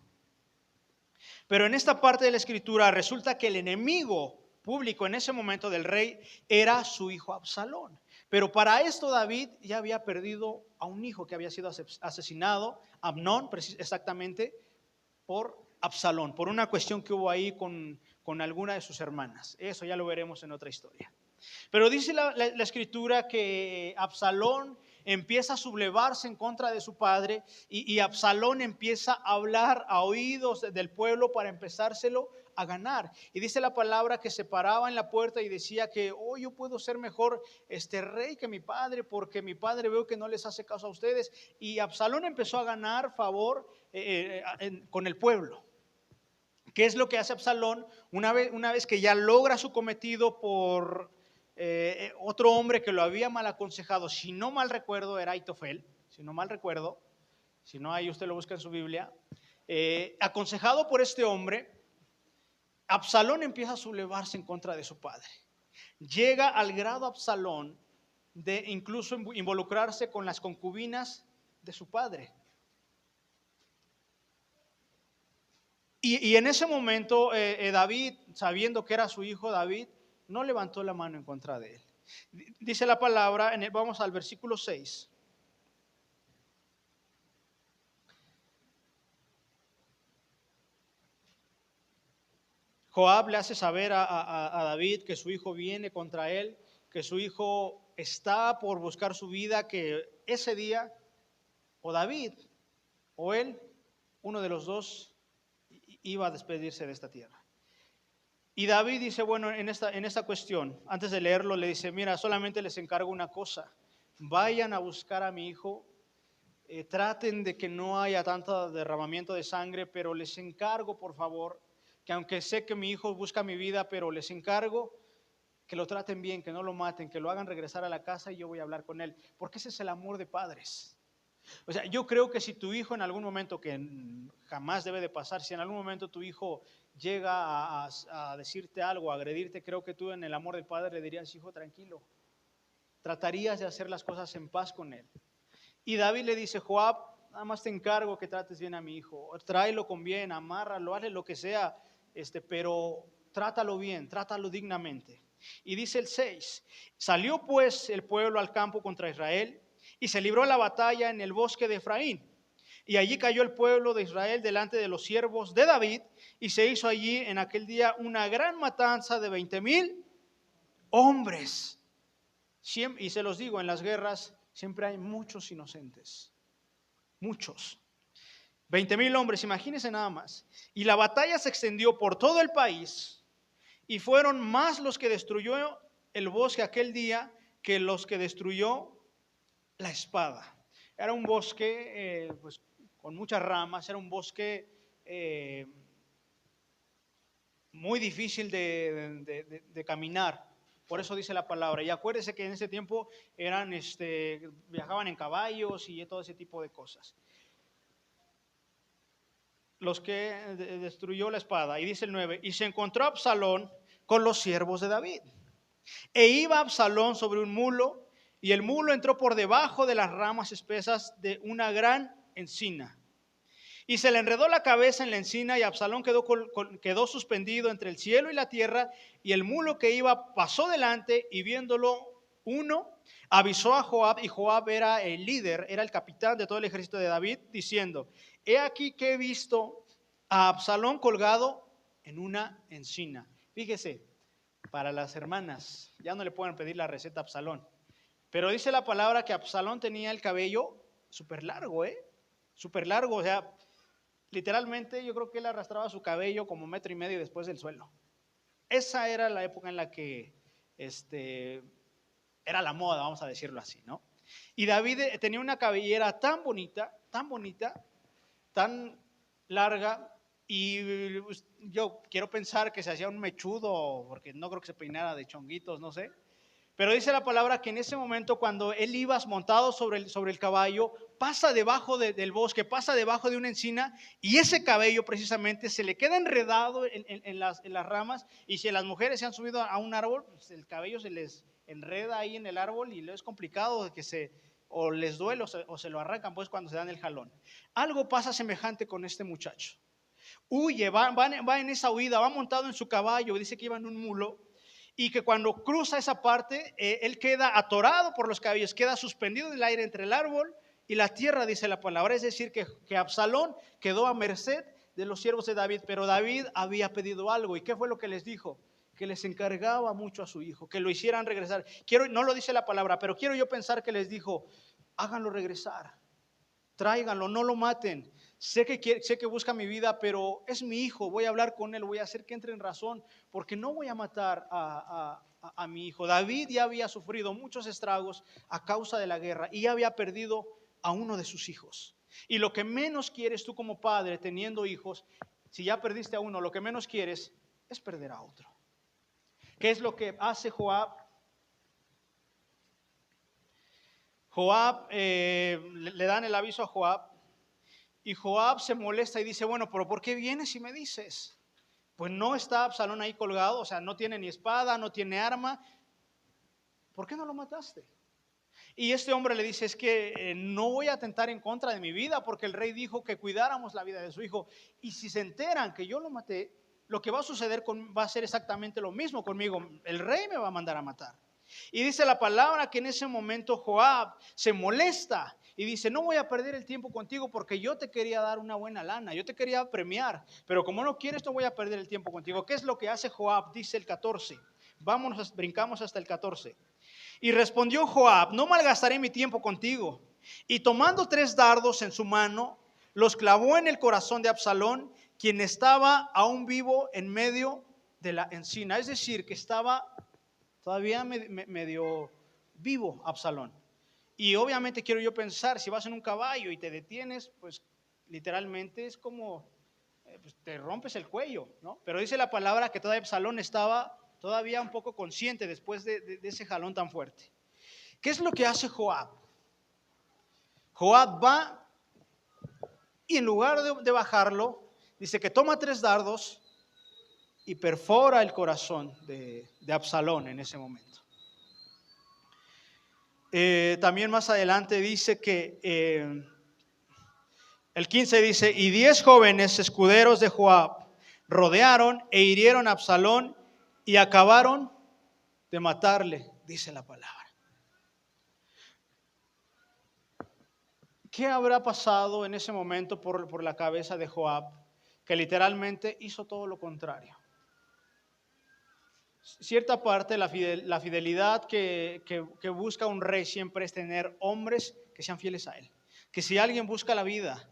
Pero en esta parte de la escritura resulta que el enemigo público en ese momento del rey era su hijo Absalón. Pero para esto David ya había perdido a un hijo que había sido asesinado, Amnón, exactamente, por Absalón, por una cuestión que hubo ahí con alguna de sus hermanas. Eso ya lo veremos en otra historia. Pero dice la escritura que Absalón empieza a sublevarse en contra de su padre y Absalón empieza a hablar a oídos del pueblo para empezárselo a ganar. Y dice la palabra que se paraba en la puerta y decía que yo puedo ser mejor rey que mi padre porque mi padre veo que no les hace caso a ustedes. Y Absalón empezó a ganar favor con el pueblo. ¿Qué es lo que hace Absalón? Una vez que ya logra su cometido por otro hombre que lo había mal aconsejado, si no mal recuerdo era Aitofel, si no mal recuerdo, si no ahí usted lo busca en su Biblia, aconsejado por este hombre, Absalón empieza a sublevarse en contra de su padre. Llega al grado Absalón de incluso involucrarse con las concubinas de su padre. Y en ese momento David, sabiendo que era su hijo David, no levantó la mano en contra de él. Dice la palabra, vamos al versículo 6. Joab le hace saber a David que su hijo viene contra él, que su hijo está por buscar su vida, que ese día o David o él, uno de los dos, iba a despedirse de esta tierra. Y David dice, bueno, en esta cuestión, antes de leerlo, le dice, mira, solamente les encargo una cosa, vayan a buscar a mi hijo, traten de que no haya tanto derramamiento de sangre, pero les encargo, por favor, que aunque sé que mi hijo busca mi vida, pero les encargo que lo traten bien, que no lo maten, que lo hagan regresar a la casa y yo voy a hablar con él, porque ese es el amor de padres. O sea, yo creo que si tu hijo en algún momento, que jamás debe de pasar, si en algún momento tu hijo llega a decirte algo, a agredirte, creo que tú en el amor del padre le dirías, hijo, tranquilo. Tratarías de hacer las cosas en paz con él. Y David le dice, Joab, nada más te encargo que trates bien a mi hijo, tráelo con bien, amárralo, hazle lo que sea, pero trátalo bien, trátalo dignamente. Y dice el 6, salió pues el pueblo al campo contra Israel y se libró la batalla en el bosque de Efraín. Y allí cayó el pueblo de Israel delante de los siervos de David y se hizo allí en aquel día una gran matanza de 20,000 hombres. Y se los digo, en las guerras siempre hay muchos inocentes, muchos. 20,000 hombres, imagínense nada más. Y la batalla se extendió por todo el país y fueron más los que destruyó el bosque aquel día que los que destruyó la espada. Era un bosque pues, con muchas ramas, era un bosque muy difícil de caminar. Por eso dice la palabra. Y acuérdese que en ese tiempo viajaban en caballos y todo ese tipo de cosas. Los que destruyó la espada. Y dice el 9, y se encontró Absalón con los siervos de David. E iba Absalón sobre un mulo, y el mulo entró por debajo de las ramas espesas de una gran encina. Y se le enredó la cabeza en la encina, y Absalón quedó suspendido entre el cielo y la tierra, y el mulo que iba pasó delante, y viéndolo uno, avisó a Joab, y Joab era el líder, era el capitán de todo el ejército de David, diciendo, he aquí que he visto a Absalón colgado en una encina. Fíjese, para las hermanas, ya no le pueden pedir la receta a Absalón, pero dice la palabra que Absalón tenía el cabello súper largo, súper largo, o sea, literalmente yo creo que él arrastraba su cabello como 1,5 metros después del suelo. Esa era la época en la que era la moda, vamos a decirlo así, ¿no? Y David tenía una cabellera tan bonita, tan larga, y yo quiero pensar que se hacía un mechudo, porque no creo que se peinara de chonguitos, no sé. Pero dice la palabra que en ese momento, cuando él iba montado sobre el caballo, pasa debajo del bosque, pasa debajo de una encina, y ese cabello precisamente se le queda enredado en las ramas, y si las mujeres se han subido a un árbol, pues el cabello se les enreda ahí en el árbol, y es complicado que o les duele o se lo arrancan pues cuando se dan el jalón. Algo pasa semejante con este muchacho. Huye, va en esa huida, va montado en su caballo, dice que iba en un mulo, y que cuando cruza esa parte, él queda atorado por los cabellos, queda suspendido en el aire entre el árbol y la tierra, dice la palabra. Es decir, que Absalón quedó a merced de los siervos de David, pero David había pedido algo. ¿Y qué fue lo que les dijo? Que les encargaba mucho a su hijo, que lo hicieran regresar. No lo dice la palabra, pero quiero yo pensar que les dijo, háganlo regresar, tráiganlo, no lo maten. Sé que busca mi vida, pero es mi hijo, voy a hablar con él, voy a hacer que entre en razón, porque no voy a matar a mi hijo. David ya había sufrido muchos estragos a causa de la guerra y ya había perdido a uno de sus hijos. Y lo que menos quieres tú como padre teniendo hijos, si ya perdiste a uno, lo que menos quieres es perder a otro. ¿Qué es lo que hace Joab? Le dan el aviso a Joab, y Joab se molesta y dice, bueno, pero ¿por qué vienes y me dices? Pues no está Absalón ahí colgado, o sea, no tiene ni espada, no tiene arma. ¿Por qué no lo mataste? Y este hombre le dice, es que no voy a atentar en contra de mi vida, porque el rey dijo que cuidáramos la vida de su hijo. Y si se enteran que yo lo maté, lo que va a suceder va a ser exactamente lo mismo conmigo. El rey me va a mandar a matar. Y dice la palabra que en ese momento Joab se molesta y dice, no voy a perder el tiempo contigo porque yo te quería dar una buena lana, yo te quería premiar, pero como no quieres no voy a perder el tiempo contigo. ¿Qué es lo que hace Joab? Dice el 14, brincamos hasta el 14. Y respondió Joab, no malgastaré mi tiempo contigo. Y tomando 3 dardos en su mano, los clavó en el corazón de Absalón, quien estaba aún vivo en medio de la encina. Es decir, que estaba todavía medio vivo Absalón. Y obviamente quiero yo pensar, si vas en un caballo y te detienes, pues literalmente es como, pues, te rompes el cuello, ¿no? Pero dice la palabra que todavía Absalón estaba todavía un poco consciente después de ese jalón tan fuerte. ¿Qué es lo que hace Joab? Joab va y en lugar de bajarlo, dice que toma 3 dardos y perfora el corazón de Absalón en ese momento. También más adelante dice que el 15 dice, y 10 jóvenes escuderos de Joab rodearon e hirieron a Absalón y acabaron de matarle, dice la palabra. ¿Qué habrá pasado en ese momento por la cabeza de Joab? Que literalmente hizo todo lo contrario. Cierta parte, la fidelidad que busca un rey siempre es tener hombres que sean fieles a él. Que si alguien busca la vida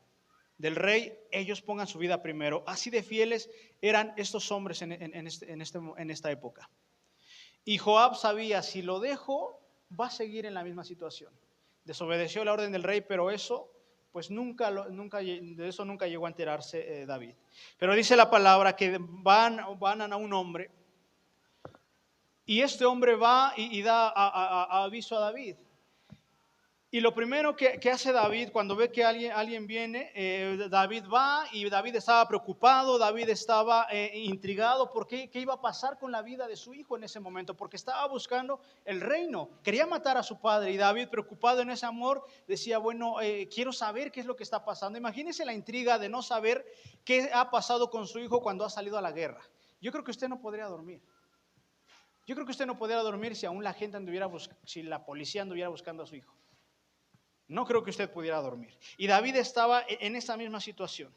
del rey, ellos pongan su vida primero. Así de fieles eran estos hombres en esta época. Y Joab sabía, si lo dejo, va a seguir en la misma situación. Desobedeció la orden del rey, pero eso, pues de eso nunca llegó a enterarse David. Pero dice la palabra que van a un hombre, y este hombre va y da aviso a David. Y lo primero que hace David cuando ve que alguien viene, David va, y David estaba preocupado, David estaba intrigado por qué iba a pasar con la vida de su hijo en ese momento, porque estaba buscando el reino, quería matar a su padre, y David, preocupado en ese amor, decía, bueno, quiero saber qué es lo que está pasando. Imagínense la intriga de no saber qué ha pasado con su hijo cuando ha salido a la guerra. Yo creo que usted no podría dormir. Yo creo que usted no podría dormir si aún la gente si la policía anduviera buscando a su hijo. No creo que usted pudiera dormir. Y David estaba en esa misma situación.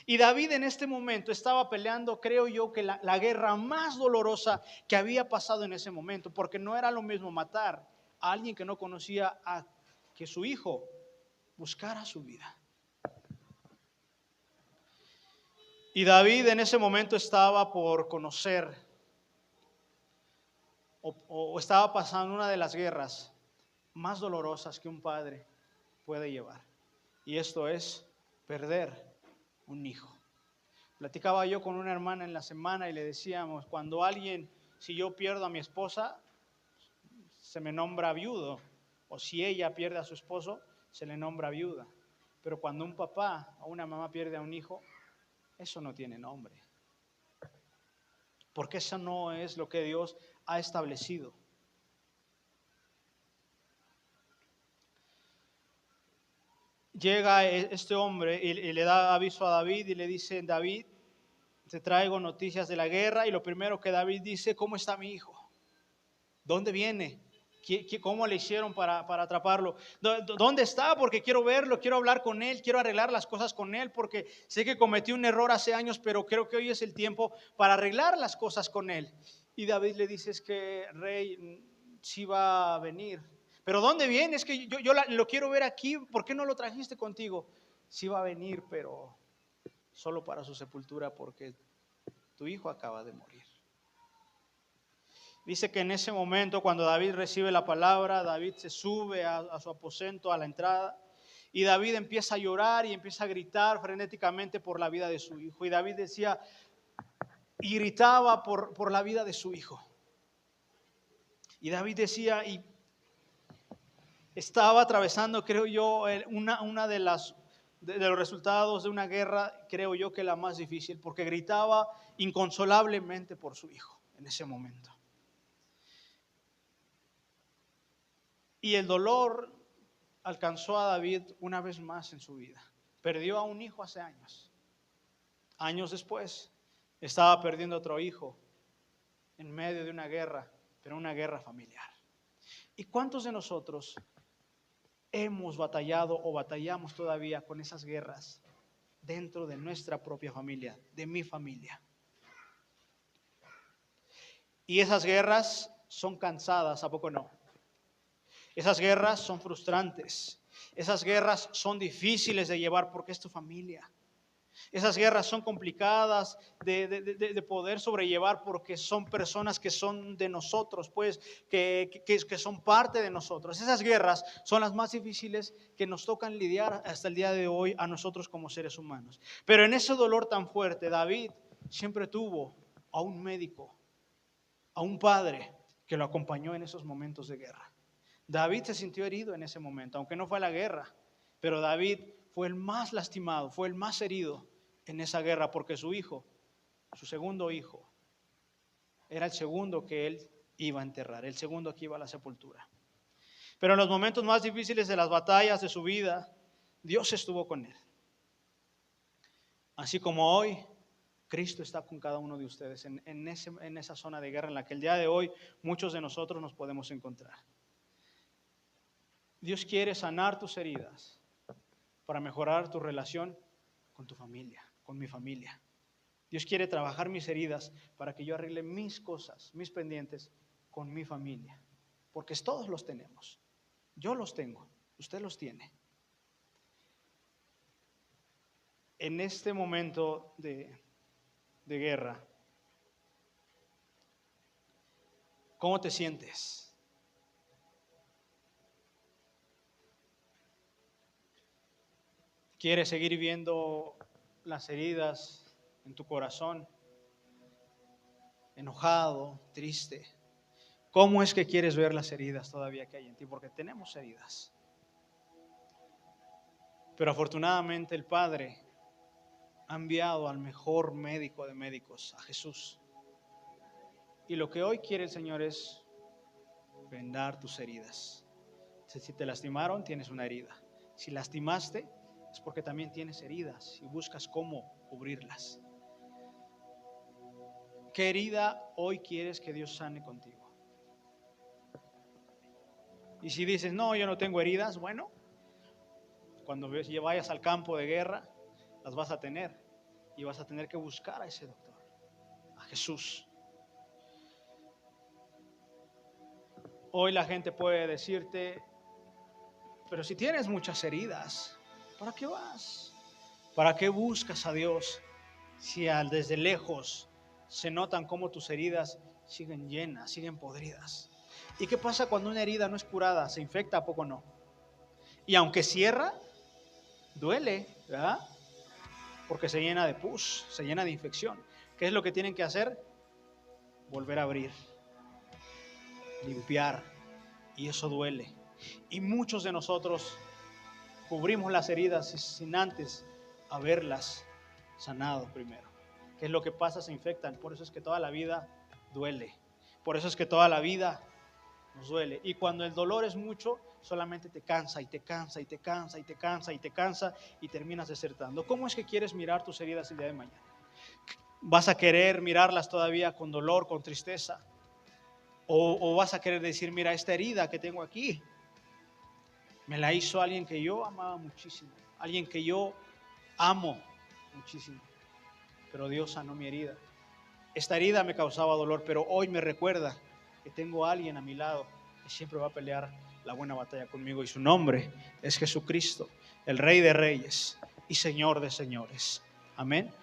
Y David en este momento estaba peleando, creo yo, que la guerra más dolorosa que había pasado en ese momento, porque no era lo mismo matar a alguien que no conocía a que su hijo buscara su vida. Y David en ese momento estaba por conocer o estaba pasando una de las guerras más dolorosas que un padre puede llevar. Y esto es perder un hijo. Platicaba yo con una hermana en la semana y le decíamos, si yo pierdo a mi esposa, se me nombra viudo. O si ella pierde a su esposo, se le nombra viuda. Pero cuando un papá o una mamá pierde a un hijo, eso no tiene nombre. Porque eso no es lo que Dios ha establecido. Llega este hombre y le da aviso a David y le dice, David, te traigo noticias de la guerra. Y lo primero que David dice, ¿cómo está mi hijo? ¿Dónde viene? ¿Cómo le hicieron para atraparlo? ¿Dónde está? Porque quiero verlo, quiero hablar con él, quiero arreglar las cosas con él, porque sé que cometí un error hace años, pero creo que hoy es el tiempo para arreglar las cosas con él. Y David le dice, es que rey, sí va a venir. ¿Pero dónde viene? Es que yo lo quiero ver aquí, ¿por qué no lo trajiste contigo? Sí va a venir, pero solo para su sepultura, porque tu hijo acaba de morir. Dice que en ese momento, cuando David recibe la palabra, David se sube a su aposento, a la entrada, y David empieza a llorar y empieza a gritar frenéticamente por la vida de su hijo. Y David decía, y gritaba por la vida de su hijo. Y David decía, y estaba atravesando, creo yo, una de los resultados de una guerra, creo yo que la más difícil, porque gritaba inconsolablemente por su hijo en ese momento. Y el dolor alcanzó a David una vez más en su vida. Perdió a un hijo hace años. Años después, estaba perdiendo otro hijo en medio de una guerra, pero una guerra familiar. ¿Y cuántos de nosotros hemos batallado o batallamos todavía con esas guerras dentro de nuestra propia familia, de mi familia? Y esas guerras son cansadas, ¿a poco no? Esas guerras son frustrantes. Esas guerras son difíciles de llevar porque es tu familia. Esas guerras son complicadas de poder sobrellevar porque son personas que son de nosotros, pues, que son parte de nosotros. Esas guerras son las más difíciles que nos tocan lidiar hasta el día de hoy a nosotros como seres humanos. Pero en ese dolor tan fuerte, David siempre tuvo a un médico, a un padre que lo acompañó en esos momentos de guerra. David se sintió herido en ese momento, aunque no fue a la guerra, pero David fue el más lastimado, fue el más herido en esa guerra, porque su hijo, su segundo hijo, era el segundo que él iba a enterrar, el segundo que iba a la sepultura. Pero en los momentos más difíciles de las batallas de su vida, Dios estuvo con él. Así como hoy, Cristo está con cada uno de ustedes en esa zona de guerra en la que el día de hoy muchos de nosotros nos podemos encontrar. Dios quiere sanar tus heridas para mejorar tu relación con tu familia, con mi familia. Dios quiere trabajar mis heridas para que yo arregle mis cosas, mis pendientes con mi familia. Porque todos los tenemos. Yo los tengo, usted los tiene. En este momento de guerra, ¿cómo te sientes? ¿Quieres seguir viendo las heridas en tu corazón? Enojado, triste. ¿Cómo es que quieres ver las heridas todavía que hay en ti? Porque tenemos heridas. Pero afortunadamente el Padre ha enviado al mejor médico de médicos, a Jesús. Y lo que hoy quiere el Señor es vendar tus heridas. Si te lastimaron, tienes una herida. Si lastimaste, es porque también tienes heridas y buscas cómo cubrirlas. ¿Qué herida hoy quieres que Dios sane contigo? Y si dices, no, yo no tengo heridas, bueno, cuando vayas al campo de guerra, las vas a tener. Y vas a tener que buscar a ese doctor, a Jesús. Hoy la gente puede decirte, pero si tienes muchas heridas, ¿para qué vas? ¿Para qué buscas a Dios? Si desde lejos se notan cómo tus heridas siguen llenas, siguen podridas. ¿Y qué pasa cuando una herida no es curada? ¿Se infecta? ¿A poco no? Y aunque cierra, duele, ¿verdad? Porque se llena de pus, se llena de infección. ¿Qué es lo que tienen que hacer? Volver a abrir, limpiar, y eso duele. Y muchos de nosotros cubrimos las heridas sin antes haberlas sanado primero. ¿Qué es lo que pasa? Se infectan. Por eso es que toda la vida duele. Por eso es que toda la vida nos duele. Y cuando el dolor es mucho, solamente te cansa y te cansa y te cansa y te cansa y te cansa y terminas desertando. ¿Cómo es que quieres mirar tus heridas el día de mañana? ¿Vas a querer mirarlas todavía con dolor, con tristeza? ¿O vas a querer decir, mira, esta herida que tengo aquí, me la hizo alguien que yo amaba muchísimo, alguien que yo amo muchísimo, pero Dios sanó mi herida. Esta herida me causaba dolor, pero hoy me recuerda que tengo a alguien a mi lado que siempre va a pelear la buena batalla conmigo, y su nombre es Jesucristo, el Rey de Reyes y Señor de Señores. Amén.